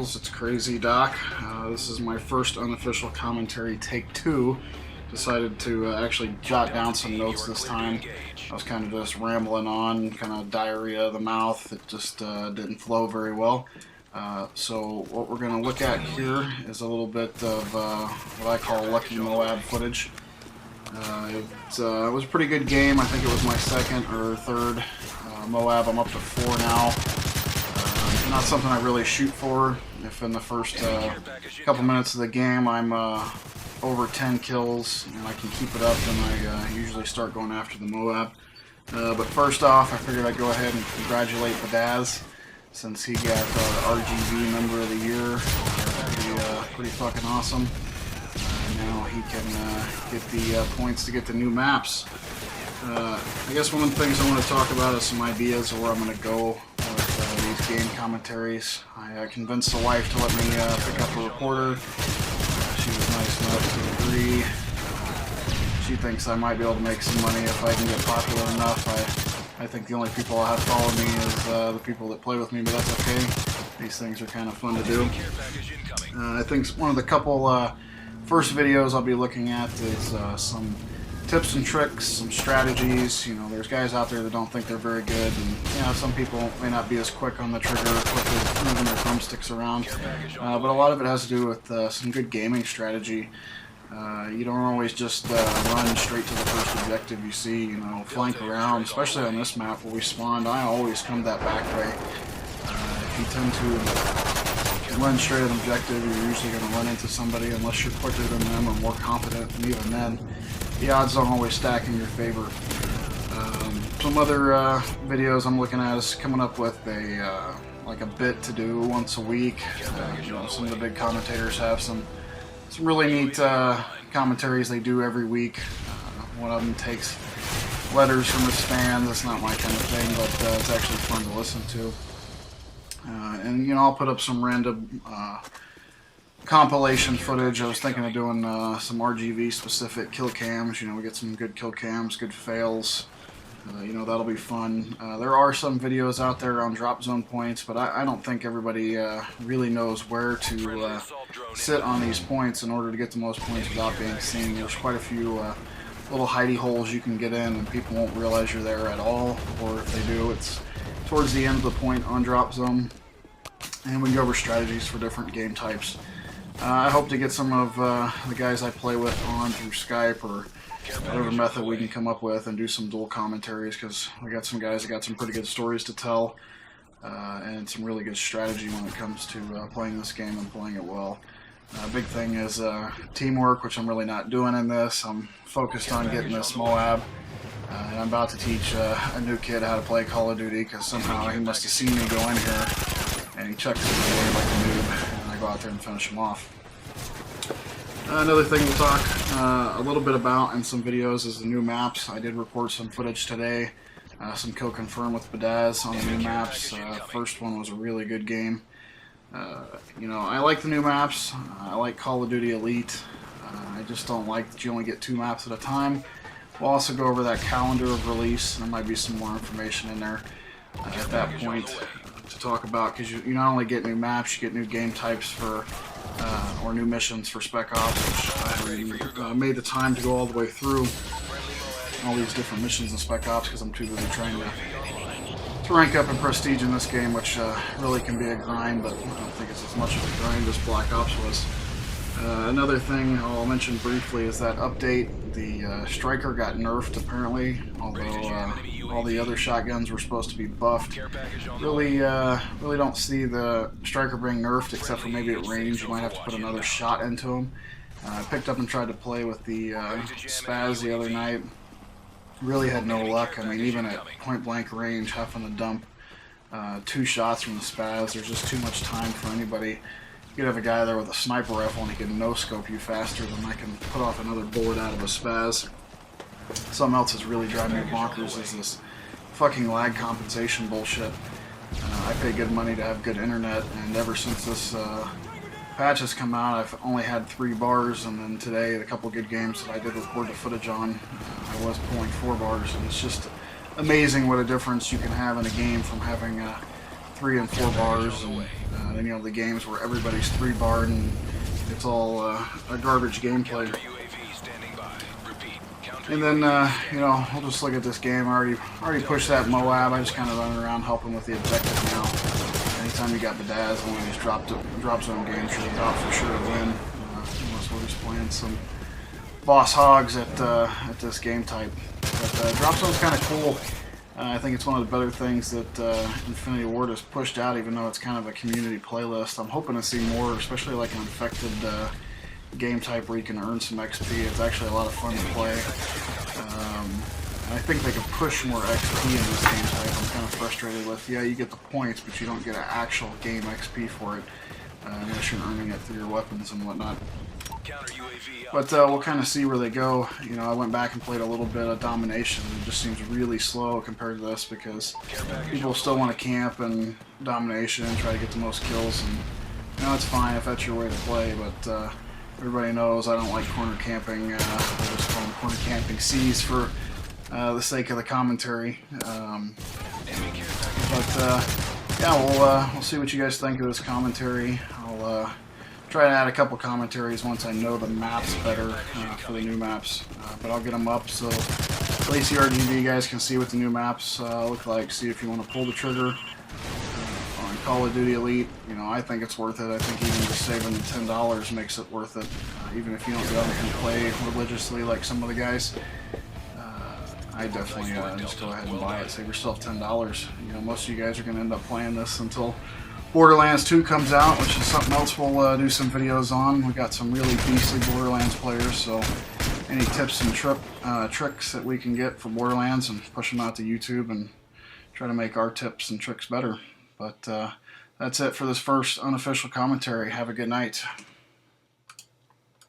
Chronicles. It's crazy, Doc. This is my first unofficial commentary, take 2. Decided to actually jot down some notes this time. I was kind of just rambling on, kind of diarrhea of the mouth. It just didn't flow very well. So what we're going to look at here is a little bit of what I call lucky MOAB footage. It was a pretty good game. I think it was my second or third MOAB. I'm up to 4 now. Not something I really shoot for. If in the first couple minutes of the game I'm over 10 kills and I can keep it up, then I usually start going after the MOAB. But first off, I figured I'd go ahead and congratulate Badaz, since he got RGV Member of the Year. Pretty fucking awesome. Now he can get the points to get the new maps. I guess one of the things I want to talk about is some ideas of where I'm going to go with these game commentaries. I convinced the wife to let me pick up a recorder. She was nice enough to agree. She thinks I might be able to make some money if I can get popular enough. I think the only people I have following me is the people that play with me, but that's okay. These things are kind of fun to do. I think one of the couple first videos I'll be looking at is some tips and tricks, some strategies. You know, there's guys out there that don't think they're very good, and you know, some people may not be as quick on the trigger, quick as moving their thumbsticks around. But a lot of it has to do with some good gaming strategy. You don't always just run straight to the first objective you see, you know, flank around, especially on this map where we spawned. I always come that back way. If you tend to run straight at an objective, you're usually going to run into somebody unless you're quicker than them or more confident, and even then, the odds don't always stack in your favor. Some other videos I'm looking at is coming up with a like a bit to do once a week. You know, some of the big commentators have some really neat commentaries they do every week. One of them takes letters from his fans. That's not my kind of thing, but it's actually fun to listen to. And you know, I'll put up some random compilation footage. I was thinking of doing some RGV specific kill cams. You know, we get some good kill cams, good fails. You know, that'll be fun. There are some videos out there on drop zone points, but I don't think everybody really knows where to sit on these points in order to get the most points without being seen. There's quite a few little hidey holes you can get in, and people won't realize you're there at all, or if they do, it's towards the end of the point on drop zone. And we can go over strategies for different game types. I hope to get some of the guys I play with on through Skype or whatever method we can come up with and do some dual commentaries, because we got some guys that got some pretty good stories to tell and some really good strategy when it comes to playing this game and playing it well. Big thing is teamwork, which I'm really not doing in this. I'm focused on getting this MOAB, and I'm about to teach a new kid how to play Call of Duty, because somehow he must have seen me go in here and he chucked it away like a noob, and I go out there and finish him off. Another thing we'll talk a little bit about in some videos is the new maps. I did record some footage today, some kill confirm with Badaz on the new maps. First one was a really good game. You know, I like the new maps. I like Call of Duty Elite. I just don't like that you only get 2 maps at a time. We'll also go over that calendar of release. There might be some more information in there at that point to talk about, because you not only get new maps, you get new game types for or new missions for Spec Ops, which I haven't made the time to go all the way through all these different missions in Spec Ops because I'm too busy trying to rank up in prestige in this game, which really can be a grind, but I don't think it's as much of a grind as Black Ops was. Another thing I'll mention briefly is that update. The Striker got nerfed apparently, although all the other shotguns were supposed to be buffed. Really don't see the Striker being nerfed, except for maybe at range. You might have to put another shot into him. I picked up and tried to play with the Spaz the other night. Really had no luck. I mean, even at point blank range, having to dump 2 shots from the Spaz, there's just too much time for anybody. You could have a guy there with a sniper rifle and he can no-scope you faster than I can put off another bullet out of a Spaz. Something else that's really driving me bonkers is this fucking lag compensation bullshit. I pay good money to have good internet, and ever since this patch has come out, I've only had 3 bars, and then today, a couple good games that I did record the footage on, I was pulling 4 bars, and it's just amazing what a difference you can have in a game from having 3 and 4 bars, and then you have the games where everybody's 3 barred and it's all a garbage gameplay. And then, you know, we'll just look at this game. I already pushed that MOAB. I just kind of run around helping with the objective now. Anytime you got bedazzling one of these drop zone games, you're about for sure to win. Unless we're just playing some boss hogs at this game type. But drop zone's kind of cool. I think it's one of the better things that Infinity Ward has pushed out, even though it's kind of a community playlist. I'm hoping to see more, especially like an infected game type where you can earn some XP. It's actually a lot of fun to play. And I think they could push more XP in this game type. I'm kind of frustrated with, yeah, you get the points, but you don't get an actual game XP for it, unless you're earning it through your weapons and whatnot. But we'll kind of see where they go. You know, I went back and played a little bit of Domination. It just seems really slow compared to this because people still want to camp and Domination and try to get the most kills. And you know, it's fine if that's your way to play, but everybody knows I don't like corner camping. I just call them corner camping C's for the sake of the commentary. Yeah, we'll see what you guys think of this commentary. I'll try to add a couple commentaries once I know the maps better for the new maps. But I'll get them up so at least the RGB guys can see what the new maps look like. See if you want to pull the trigger on Call of Duty Elite. You know, I think it's worth it. I think even just saving the $10 makes it worth it. Even if you don't go and play religiously like some of the guys. I definitely just go ahead and buy it. Save yourself $10. You know, most of you guys are going to end up playing this until Borderlands 2 comes out, which is something else we'll do some videos on. We got some really beastly Borderlands players, so any tips and tricks that we can get for Borderlands and push them out to YouTube and try to make our tips and tricks better. But that's it for this first unofficial commentary. Have a good night.